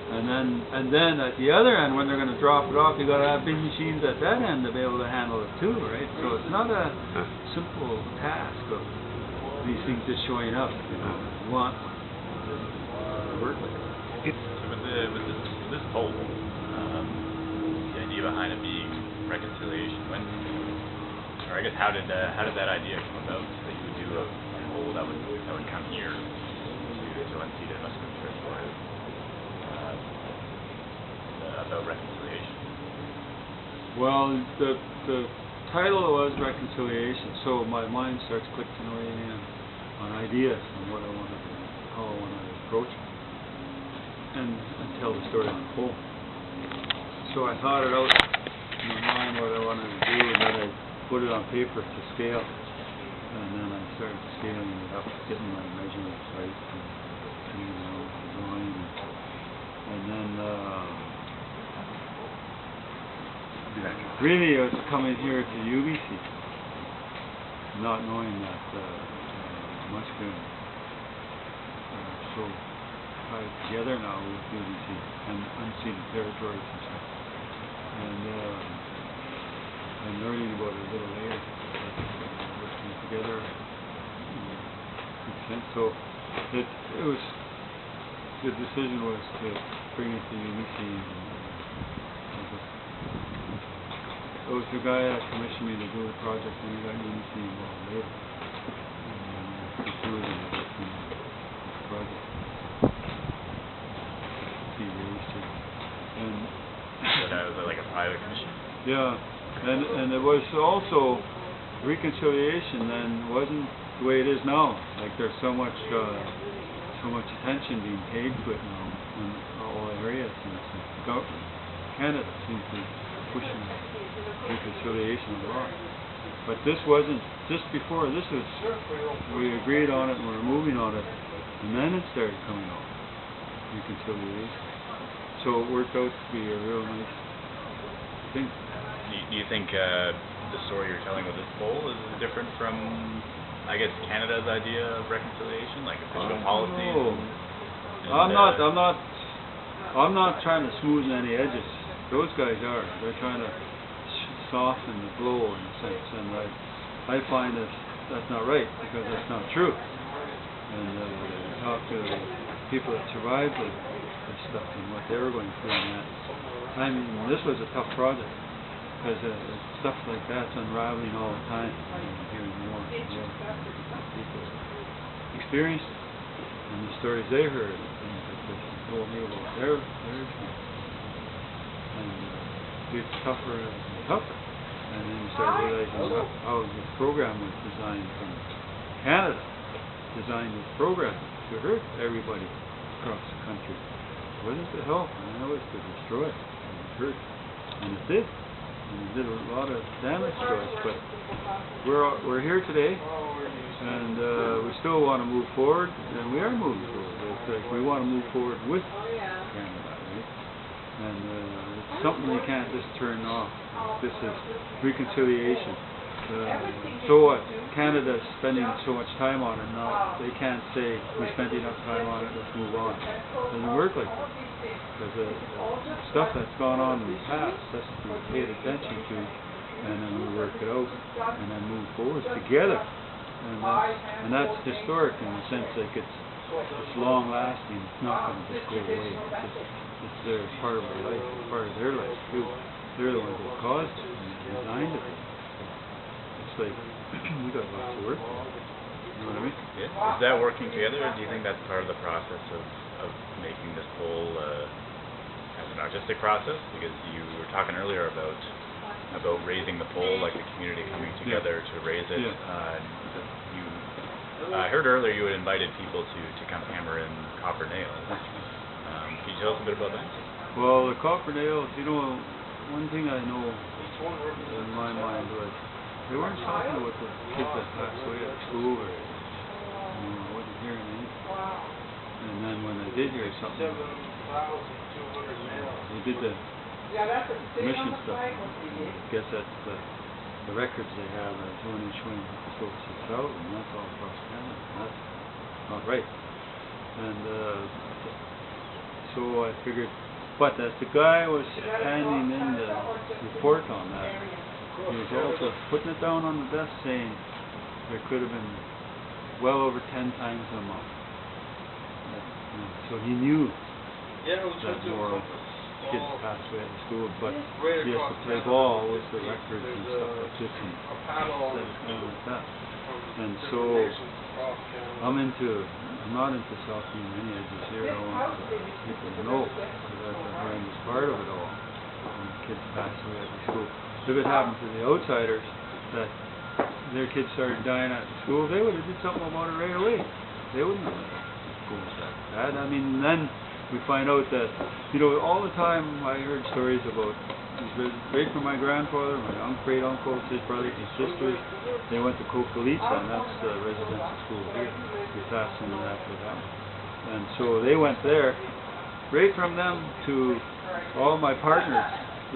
And then at the other end, when they're going to drop it off, you got to have big machines at that end to be able to handle it too, right? So it's not a simple task of these things just showing up. You want to work with it. So with this pole, the idea behind it being reconciliation, or I guess how did that idea come about that you would do a pole that would come here to unceded Musqueam territory about reconciliation? Well, the title was reconciliation, so my mind starts clicking away on ideas and how I want to approach it and tell the story on the pole. So I thought it out in my mind what I wanted to do, and then I put it on paper to scale, and then I started scaling it up, getting my measurements right, and drawing, and then really I was coming here to UBC, not knowing that Musqueam so tied together now with UBC and unceded territories and stuff. And I'm learning about it a little later, working together makes sense. So it was, the decision was to bring it to UBC. It was the guy that commissioned me to do the project, and he got UBC involved later. And pursued this project. He raised it. And so that was like a private commission? Yeah, and it was also reconciliation then wasn't the way it is now. Like there's so much attention being paid to it now in all areas, and Canada seems to be pushing reconciliation a lot. But this wasn't, just before this was, we agreed on it and we were moving on it, and then it started coming out, reconciliation. So it worked out to be a real nice thing. Do you think the story you're telling with this pole is different from, I guess, Canada's idea of reconciliation, like official policies? I'm not trying to smoothen any edges. Those guys are. They're trying to soften the blow in a sense, and I find that's not right, because that's not true. And talk to people that survived this stuff and what they were going through in that. I mean, this was a tough project, because stuff like that's unraveling all the time, and hearing more and more people experienced it, and the stories they heard, and they told me about their experience. And it gets tougher and tougher, and then you start realizing how this program was designed from Canada, designed this program to hurt everybody across the country. It wasn't to help, and it was to destroy and hurt, and it did. And it did a lot of damage to us, but we're here today, and we still want to move forward, and we are moving forward. It's like we want to move forward with Canada, right? And it's something you can't just turn off. This is reconciliation. So what? Canada's spending so much time on it now, they can't say, we spent enough time on it, let's move on. It doesn't work like that. Because the stuff that's gone on in the past has to be paid attention to, and then we work it out, and then move forward together. And that's historic in the sense that it's long lasting, it's not going to just go away. It's their part of their life, part of their life too. They're the ones that caused it and designed it. It's like, we got lots of work. You know what I mean? Yeah. Is that working together, or do you think that's part of the process of making this whole as an artistic process? Because you were talking earlier about raising the pole, like the community coming together to raise it. I heard earlier you had invited people to kind of hammer in copper nails. Can you tell us a bit about that? Well, the copper nails, one thing I know in my mind was they weren't talking about the kids that passed away at school, or I wasn't hearing anything. And then when I did hear something, they did the mission stuff. I guess that's the records they have are showing it's over 6,000, and that's all across Canada. That's not right. And so I figured, but as the guy was handing in the report on that, he was also putting it down on the desk saying there could have been well over 10 times the amount. So he knew that more kids passed away at the school, but he has to play ball with the records and stuff like this and like that. And so I'm not into softening any edges here. I want people to know that that's a horrendous part of it all. When kids pass away at the school. If it happened to the outsiders that their kids started dying at the school, they would have did something about it right away. They wouldn't have let it go that bad. I mean, then we find out that, all the time I heard stories about these right from my grandfather, my great uncles, his brothers and sisters. They went to KIOKE, and that's the residential school here. We passed into that for them. And so they went there, right from them to all my partners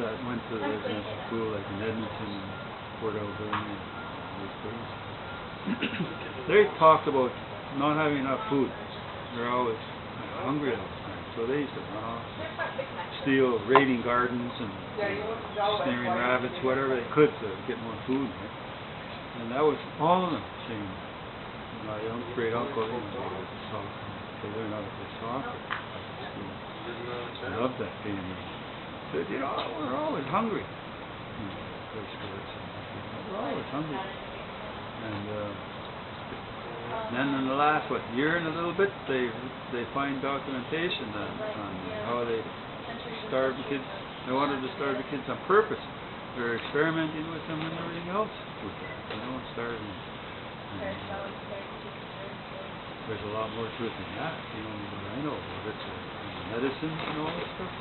that went to the residential school, like in Edmonton and Port Alberni and those places. They talked about not having enough food. They're always hungry all the time. So they used to run off and steal, raiding gardens and snaring rabbits, whatever they could to get more food. Right? And that was all of them saying, my great uncle, they were soccer. They learned how to play soccer. I loved that family. Said, we're always hungry. Play sports. We're always hungry. And then in the last year and a little bit, they find documentation on how they starved the kids. They wanted to starve the kids on purpose. They're experimenting with them and everything else with that. Starving. And, there's a lot more to it than that. Than I know about it. Medicine and all that stuff.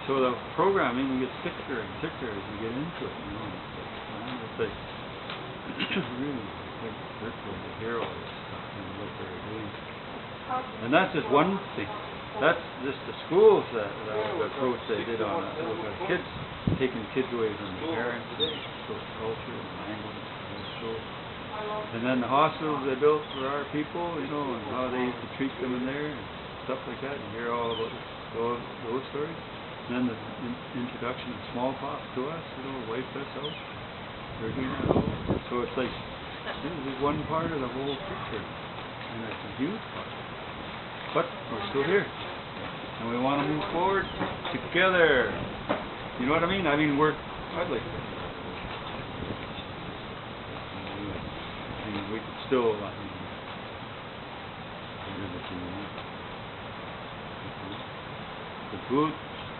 So the programming gets thicker and thicker as you get into it. It's like really. Virtually to hear all this stuff and what they're doing. And that's just one thing. That's just the schools the approach they did on kids, taking kids away from their parents, so culture and language and so. And then the hospitals they built for our people, and how they used to treat them in there and stuff like that. You hear all about those stories. And then the introduction of smallpox to us, wiped us out. They're doing that all. So it's like, this is one part of the whole picture, and it's a huge part. But we're still here, and we want to move forward together. You know what I mean? I'd like to. We could still, good food,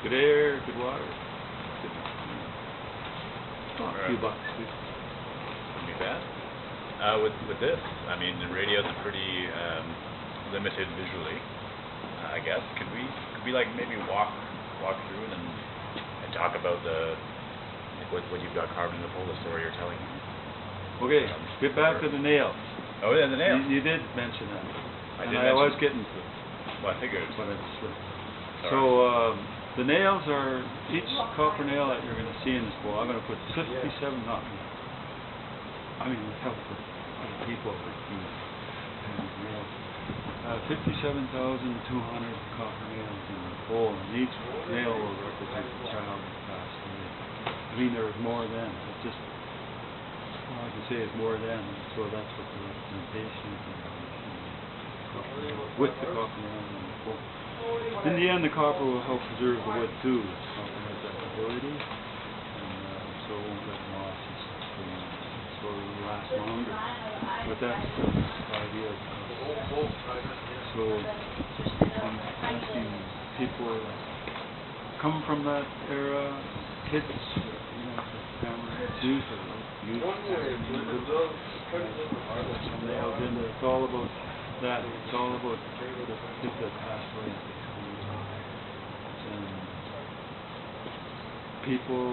good air, good water. A few bucks. Wouldn't be bad. With this, the radio's pretty limited visually, I guess. Could we maybe walk through it and talk about what you've got carved in the pole, the story you're telling? Okay, get back to the nails. Oh yeah, the nails. You did mention that. I was getting to it. Well, I figured. But I just slipped. So the nails are each copper nail that you're going to see in this pole. I'm going to put 57 not me. With help of other people like you and nails. 57,200 copper nails in the pole, and each nail will represent a child that passed away. There was more then. It's just all I can say is more then, so that's what the representation is. With the copper nail in the pole. In the end, the copper will help preserve the wood too. Copper has that ability, and so it won't get moss and stuff. So it will last longer. But that's the idea. So I'm asking people that come from that era, kids, youth, nailed in. It's all about that. It's all about the kids that passed away at the school. And people